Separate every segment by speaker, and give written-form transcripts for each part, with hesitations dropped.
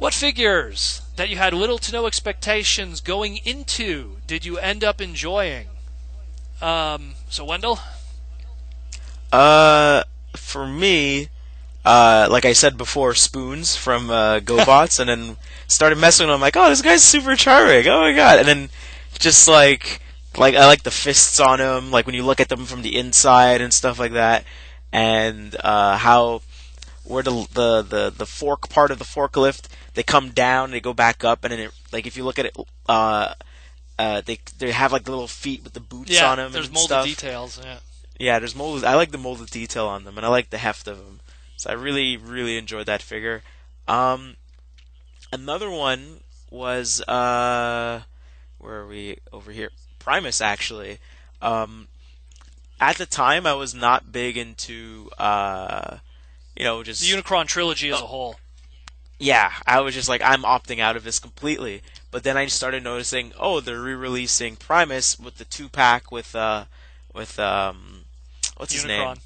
Speaker 1: What figures that you had little to no expectations going into did you end up enjoying? So Wendell?
Speaker 2: For me, like I said before, Spoons from GoBots, and then started messing with him. I'm like, oh, this guy's super charming. Oh my god! And then just like I like the fists on him, like when you look at them from the inside and stuff like that, and how where the fork part of the forklift they come down, they go back up, and then like if you look at it, they have like the little feet with the boots on them.
Speaker 1: There's
Speaker 2: and
Speaker 1: molded
Speaker 2: stuff.
Speaker 1: details. Yeah.
Speaker 2: Yeah, there's molded. I like the molded detail on them, and I like the heft of them. So I really, really enjoyed that figure. Another one was where are we over here? Primus, actually. At the time, I was not big into just
Speaker 1: The Unicron trilogy as a whole.
Speaker 2: yeah. I was just like, I'm opting out of this completely. But then I started noticing, oh, they're re-releasing Primus with the 2-pack with what's his name?
Speaker 1: Unicron.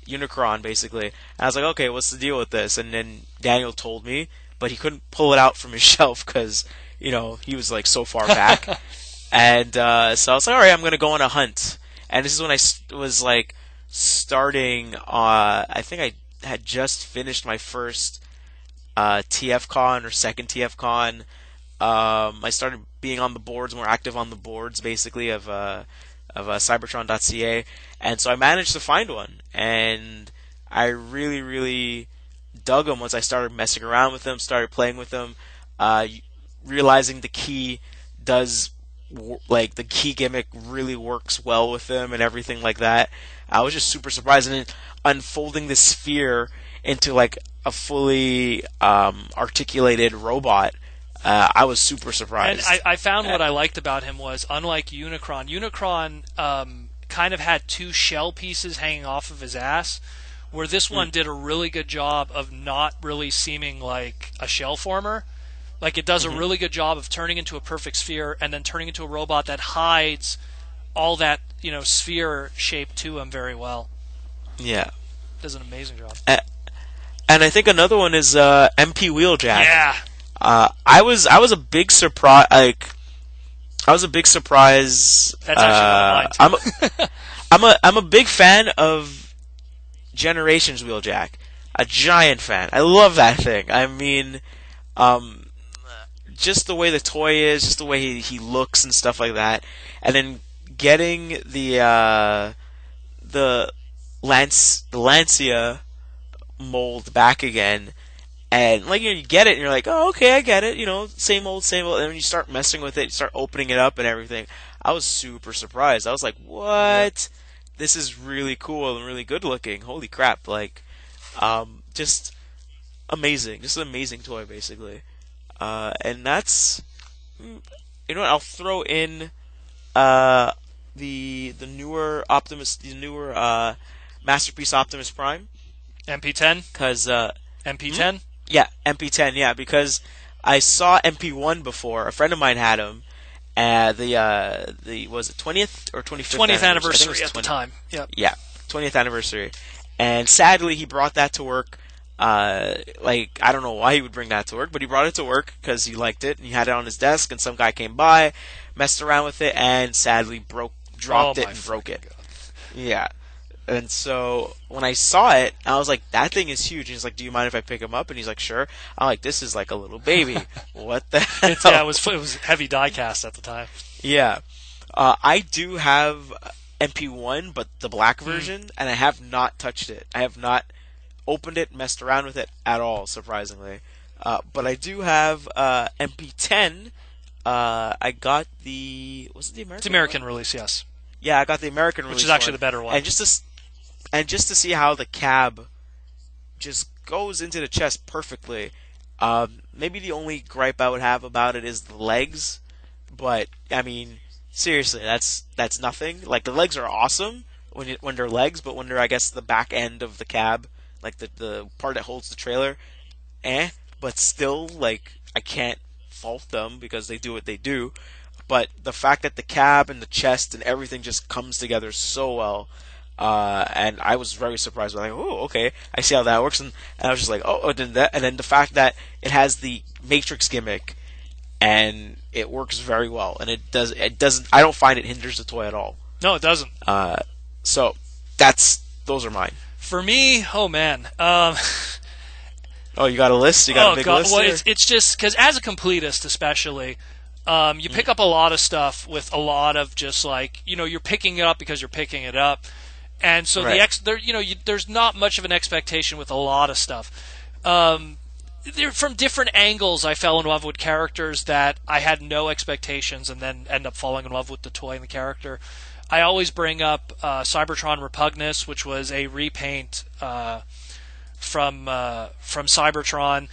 Speaker 2: Unicron, basically. And I was like, okay, what's the deal with this? And then Daniel told me, but he couldn't pull it out from his shelf because, he was like so far back. And so I was like, all right, I'm going to go on a hunt. And this is when I was like starting, I think I had just finished my first TFCon or second TFCon. I started being on the boards, more active on the boards, basically, of Cybertron.ca, and so I managed to find one, and I really, really dug them once I started messing around with them, started playing with them, realizing the key does, like, the key gimmick really works well with them and everything like that. I was just super surprised, and then unfolding this sphere into, like, a fully articulated robot. I was super surprised.
Speaker 1: And I found what I liked about him was, unlike Unicron kind of had 2 shell pieces hanging off of his ass, where this one did a really good job of not really seeming like a shell former. Like, it does a really good job of turning into a perfect sphere and then turning into a robot that hides all that, sphere shape to him very well.
Speaker 2: Yeah.
Speaker 1: Does an amazing job.
Speaker 2: And I think another one is MP Wheeljack.
Speaker 1: Yeah.
Speaker 2: I was a big surprise. Like, I was a big surprise.
Speaker 1: That's actually one of mine too.
Speaker 2: I'm a big fan of Generations Wheeljack. A giant fan. I love that thing. I mean, just the way the toy is, just the way he looks and stuff like that, and then getting the Lancia mold back again. And like you get it, and you're like, oh, okay, I get it. Same old, same old. And when you start messing with it, you start opening it up and everything. I was super surprised. I was like, what? This is really cool and really good looking. Holy crap! Like, just amazing. Just an amazing toy, basically. And that's, what? I'll throw in the newer Masterpiece Optimus Prime.
Speaker 1: MP10.
Speaker 2: Because
Speaker 1: MP10.
Speaker 2: Yeah, MP10, yeah, because I saw MP1 before. A friend of mine had him. Was it 20th or 25th
Speaker 1: 20th
Speaker 2: anniversary?
Speaker 1: anniversary at the time. Yep.
Speaker 2: Yeah, 20th anniversary. And sadly, he brought that to work. I don't know why he would bring that to work, but he brought it to work because he liked it, and he had it on his desk, and some guy came by, messed around with it, and sadly dropped it and broke it.
Speaker 1: God.
Speaker 2: Yeah. And so when I saw it, I was like, that thing is huge. And he's like, do you mind if I pick him up? And he's like, sure. I'm like, this is like a little baby. What the hell?
Speaker 1: Yeah, it was heavy die cast at the time.
Speaker 2: Yeah. I do have MP1, but the black version, and I have not touched it. I have not opened it, messed around with it at all, surprisingly. But I do have MP10. I got was it the American?
Speaker 1: It's the American release, yes.
Speaker 2: Yeah, I got the American release,
Speaker 1: which is actually the better one.
Speaker 2: And just to see how the cab just goes into the chest perfectly. Maybe the only gripe I would have about it is the legs, but I mean, seriously, that's nothing. Like, the legs are awesome when they're legs, but when they're, I guess, the back end of the cab, like the part that holds the trailer, but still, like, I can't fault them because they do what they do. But the fact that the cab and the chest and everything just comes together so well, and I was very surprised. Like, oh, okay, I see how that works, and I was just like, oh, and then the fact that it has the Matrix gimmick, and it works very well, and it doesn't. I don't find it hinders the toy at all.
Speaker 1: No, it doesn't.
Speaker 2: So those are mine.
Speaker 1: For me, oh man.
Speaker 2: Oh, you got a list? You got a big list?
Speaker 1: Well, it's just because as a completist, especially, you pick up a lot of stuff with a lot of just like you're picking it up because you're picking it up, and so there's not much of an expectation with a lot of stuff. They're from different angles. I fell in love with characters that I had no expectations, and then end up falling in love with the toy and the character. I always bring up Cybertron Repugnus, which was a repaint from Cybertron.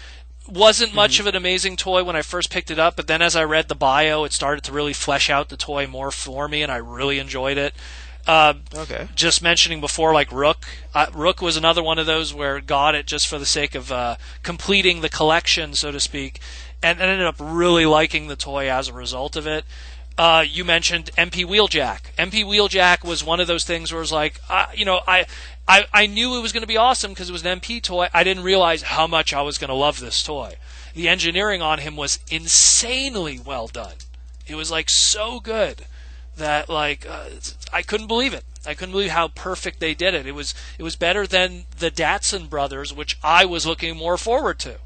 Speaker 1: Wasn't much of an amazing toy when I first picked it up, but then as I read the bio, it started to really flesh out the toy more for me, and I really enjoyed it.
Speaker 2: Okay.
Speaker 1: Just mentioning before, like Rook. Rook was another one of those where got it just for the sake of completing the collection, so to speak, and ended up really liking the toy as a result of it. You mentioned MP Wheeljack. MP Wheeljack was one of those things where it was like, I knew it was going to be awesome because it was an MP toy. I didn't realize how much I was going to love this toy. The engineering on him was insanely well done. It was like so good that I couldn't believe it. I couldn't believe how perfect they did it. It was better than the Datsun brothers, which I was looking more forward to.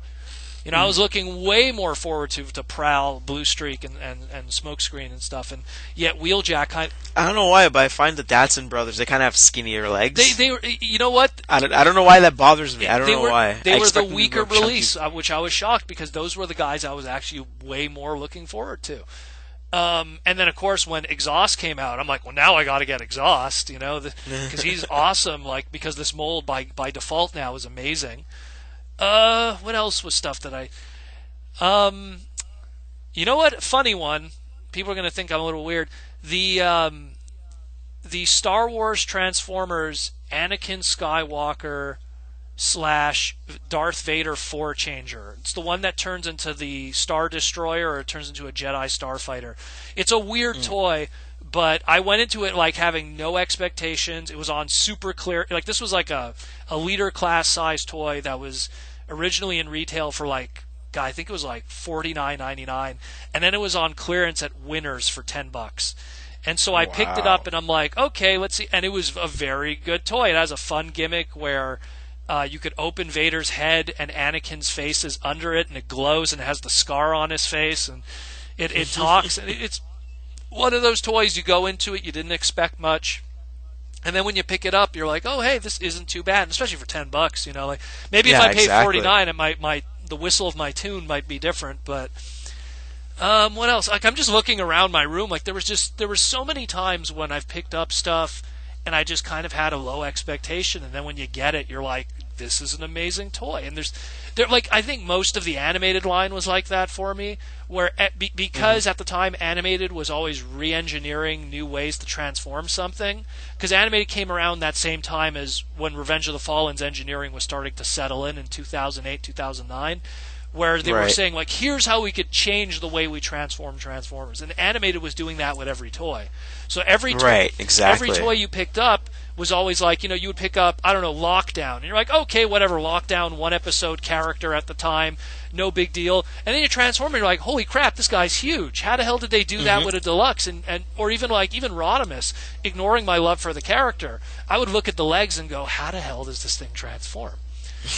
Speaker 1: I was looking way more forward to Prowl, Blue Streak, and Smokescreen and stuff, and yet Wheeljack
Speaker 2: I don't know why, but I find the Datsun brothers, they kind of have skinnier legs.
Speaker 1: They were, you know what?
Speaker 2: I don't know why that bothers me. I don't know why.
Speaker 1: They were the weaker release, which I was shocked because those were the guys I was actually way more looking forward to. And then, of course, when Exhaust came out, I'm like, well, now I got to get Exhaust, because he's awesome. Because this mold by default now is amazing. What else was stuff that you know what? Funny one. People are going to think I'm a little weird. The Star Wars Transformers Anakin Skywalker / Darth Vader 4-changer. It's the one that turns into the Star Destroyer or it turns into a Jedi Starfighter. It's a weird toy, but I went into it having no expectations. It was on super clear. This was like a leader class size toy that was originally in retail for I think it was $49.99, and then it was on clearance at Winners for $10. And so I picked it up, and I'm like, okay, let's see. And it was a very good toy. It has a fun gimmick where you could open Vader's head, and Anakin's face is under it, and it glows, and it has the scar on his face, and it talks. And it's one of those toys you go into it, you didn't expect much. And then when you pick it up, you're like, oh, hey, this isn't too bad, and especially for $10. Maybe if I paid $49, it the whistle of my tune might be different. But what else? I'm just looking around my room. There were so many times when I've picked up stuff, and I just kind of had a low expectation, and then when you get it, you're like, this is an amazing toy. And I think most of the animated line was like that for me, where because at the time animated was always re-engineering new ways to transform something, because animated came around that same time as when Revenge of the Fallen's engineering was starting to settle in 2008, 2009, where they were saying, here's how we could change the way we transform Transformers. And animated was doing that with every toy. So every toy you picked up was always you would pick up, I don't know, Lockdown. And you're like, okay, whatever, Lockdown, one episode character at the time, no big deal. And then you transform and you're like, holy crap, this guy's huge. How the hell did they do that with a deluxe? Or even Rodimus, ignoring my love for the character, I would look at the legs and go, how the hell does this thing transform?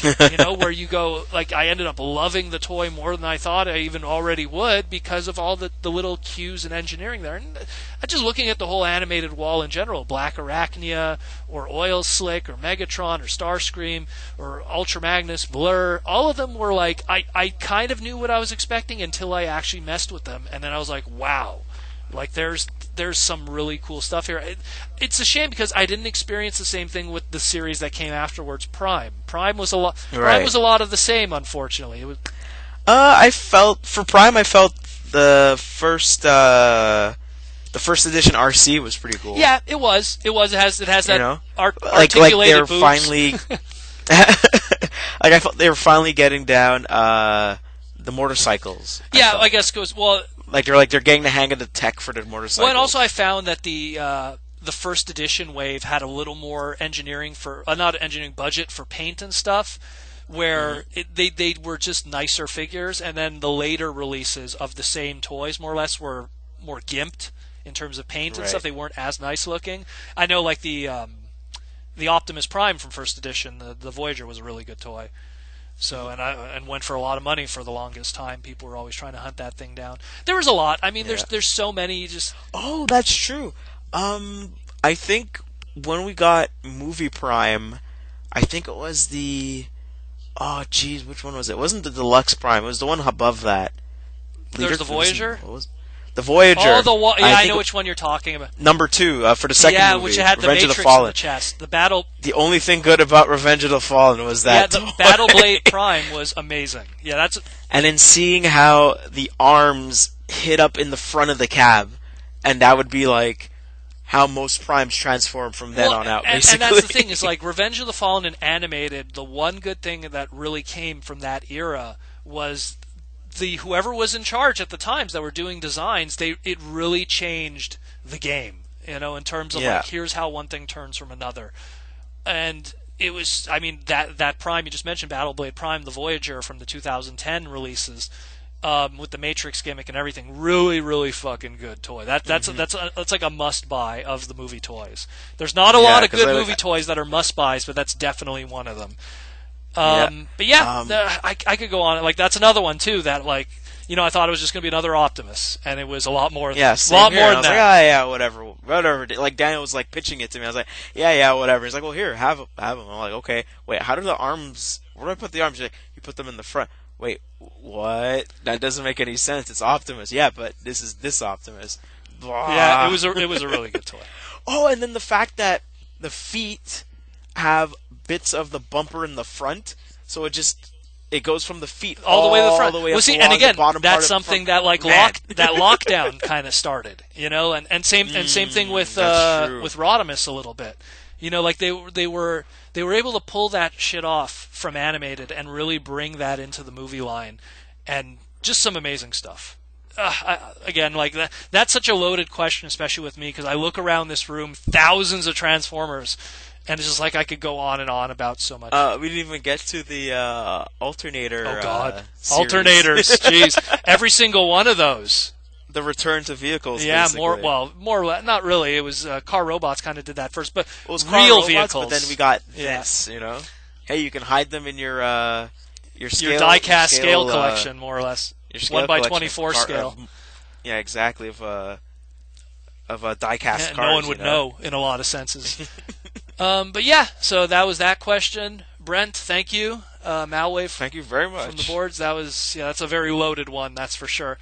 Speaker 1: Where you go, I ended up loving the toy more than I thought I even already would because of all the little cues and engineering there. And just looking at the whole animated wall in general, Black Arachnia, or Oil Slick, or Megatron, or Starscream, or Ultra Magnus, Blur, all of them were I kind of knew what I was expecting until I actually messed with them, and then I was like, wow. There's some really cool stuff here. It's a shame because I didn't experience the same thing with the series that came afterwards, Prime. Prime was a lot of the same, unfortunately. It was.
Speaker 2: For Prime, I felt the first edition RC was pretty cool.
Speaker 1: Yeah, it was. It has that
Speaker 2: they
Speaker 1: articulated
Speaker 2: were
Speaker 1: boobs.
Speaker 2: finally. I felt they were finally getting down the motorcycles.
Speaker 1: Yeah, I guess because
Speaker 2: they're getting the hang of the tech for the motorcycles.
Speaker 1: Well, and also I found that the the first edition wave had a little more engineering for not engineering budget for paint and stuff, where they were just nicer figures, and then the later releases of the same toys more or less were more gimped in terms of paint and stuff. They weren't as nice looking. I know, like the Optimus Prime from first edition, the Voyager was a really good toy. So and went for a lot of money for the longest time. People were always trying to hunt that thing down. There was a lot. I mean, there's so many. Just
Speaker 2: that's true. I think when we got Movie Prime, I think it was the which one was it? It wasn't the Deluxe Prime. It was the one above that.
Speaker 1: There's the Voyager.
Speaker 2: The Voyager.
Speaker 1: Oh, I know which one you're talking about.
Speaker 2: Number 2 for the second movie.
Speaker 1: Yeah, which had the
Speaker 2: Revenge
Speaker 1: Matrix
Speaker 2: of the Fallen.
Speaker 1: in the chest. The battle.
Speaker 2: The only thing good about Revenge of the Fallen was that.
Speaker 1: Yeah, the Battle Blade Prime was amazing. Yeah, that's.
Speaker 2: And then seeing how the arms hit up in the front of the cab, and that would be like how most Primes transform from then on out. Basically,
Speaker 1: and that's the thing is like Revenge of the Fallen and animated. The one good thing that really came from that era was whoever was in charge at the times that were doing designs, it really changed the game, in terms of like, here's how one thing turns from another. And it was, I mean, that Prime you just mentioned, Battle Blade Prime, the Voyager from the 2010 releases, with the Matrix gimmick and everything, really, really fucking good toy. That's like a must buy of the movie toys. There's not a lot of good movie toys that are must buys, but that's definitely one of them. But I could go on. Like, that's another one too that, like, I thought it was just going to be another Optimus, and it was a lot more.
Speaker 2: Yeah,
Speaker 1: a lot more than
Speaker 2: I was
Speaker 1: that.
Speaker 2: like, whatever. Like, Daniel was like pitching it to me. I was like, whatever. He's like, well, here, have him. I'm like, okay. Wait, how do the arms? Where do I put the arms? He's like, you put them in the front. Wait, what? That doesn't make any sense. It's Optimus. Yeah, but this is this Optimus. Blah.
Speaker 1: Yeah, it was a really good toy.
Speaker 2: Oh, and then the fact that the feet have bits of the bumper in the front, so it goes from the feet
Speaker 1: all the way to the front.
Speaker 2: Well,
Speaker 1: see, and again, that's something that like that lockdown kind of started, and same thing with Rodimus a little bit. Like they were able to pull that shit off from animated and really bring that into the movie line, and just some amazing stuff. Again, like that's such a loaded question, especially with me, because I look around this room, thousands of Transformers. And it's just like I could go on and on about so much.
Speaker 2: We didn't even get to the alternator.
Speaker 1: Oh God,
Speaker 2: series.
Speaker 1: Alternators! Jeez, every single one of those.
Speaker 2: The return to vehicles.
Speaker 1: Yeah,
Speaker 2: basically.
Speaker 1: more or less. Not really. It was Car Robots kind of did that first, but
Speaker 2: it was
Speaker 1: real
Speaker 2: robots,
Speaker 1: vehicles.
Speaker 2: But then we got this. Hey, you can hide them in your
Speaker 1: die-cast scale collection, more or less.
Speaker 2: Your
Speaker 1: 1x24 scale.
Speaker 2: Yeah, exactly. Of die-cast cars.
Speaker 1: No one would know in a lot of senses. But yeah, so that was that question. Brent, thank you. Malwave,
Speaker 2: thank you very much
Speaker 1: from the boards. That's a very loaded one, that's for sure.